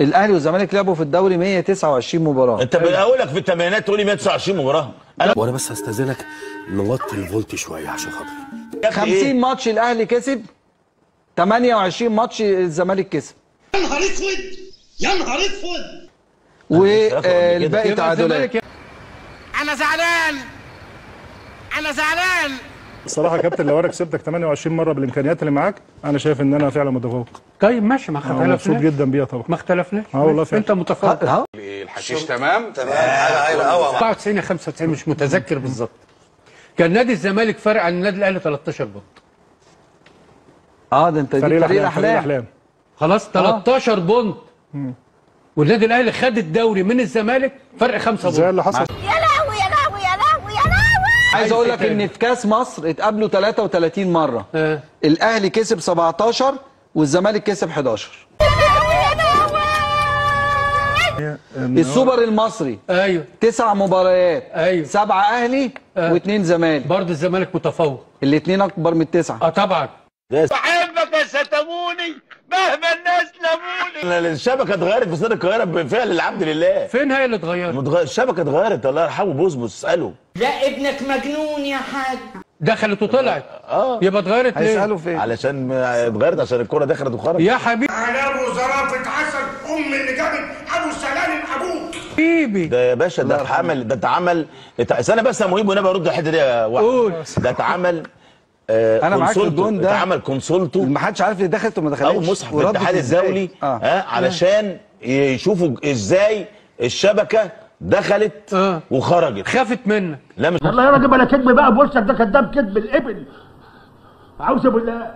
الاهلي والزمالك لعبوا في الدوري 129 مباراه. انت بقول لك في الثمانينات تقول لي 129 مباراه. وانا بس هستاذنك نوطي الفولت شويه عشان خاطري. 50 ماتش الاهلي كسب، 28 ماتش الزمالك كسب. يا نهار اسود يا نهار اسود. والباقي تعادلات. انا زعلان انا زعلان الصراحه يا كابتن، لو انا كسبتك 28 مره بالامكانيات اللي معاك، انا شايف ان انا فعلا متفوق. طيب ماشي، ما اختلفناش. مبسوط جدا بيها طبعا. ما اختلفناش. والله فعلا انت متفوق. الحشيش تمام 94 يا 95 مش متذكر بالظبط. كان نادي الزمالك فارق عن النادي الاهلي 13 بونت. ده انت دي فريق الاحلام. خلاص 13 بونت. والنادي الاهلي خد الدوري من الزمالك فرق 5 بونت. زي اللي حصل. يا لهوي يا لهوي يا لهوي يا لهوي. عايز اقول لك ان في كاس مصر اتقابلوا 33 مره. الاهلي كسب 17 والزمالك كسب 11. السوبر المصري ايوه 9 مباريات. ايوه 7 اهلي و2 زمالك. برضه الزمالك متفوق. الاثنين اكبر من 9. طبعا. بحبك يا ستموني مهما الناس لموني. الشبكه اتغيرت في استاد القاهره بفعل العبد لله. فين هي اللي اتغيرت؟ الشبكه اتغيرت، الله يرحمه بوسبوس اساله. لا ابنك مجنون يا حاج. دخلت وطلعت. يبقى اتغيرت ليه؟ هيسالوا فين؟ علشان اتغيرت عشان الكره دخلت وخرجت. يا حبيبي على زرافه عسل اللي جابت ابو سلالم ابوك. حبيبي ده يا باشا ده اتعمل استنى بس يا مهيب وانا برد الحته دي يا واحد. ده اتعمل انا معاك في الجون ده. اتعمل كونسولتو، ما حدش عارف اللي دخلت وما دخلتش. او مصحف الاتحاد الدولي علشان يشوفوا ازاي الشبكه دخلت وخرجت. خافت منك. لا مش والله يا راجل بلا كذب بقى بوشك، ده كذاب كذب الابل. اعوذ بالله.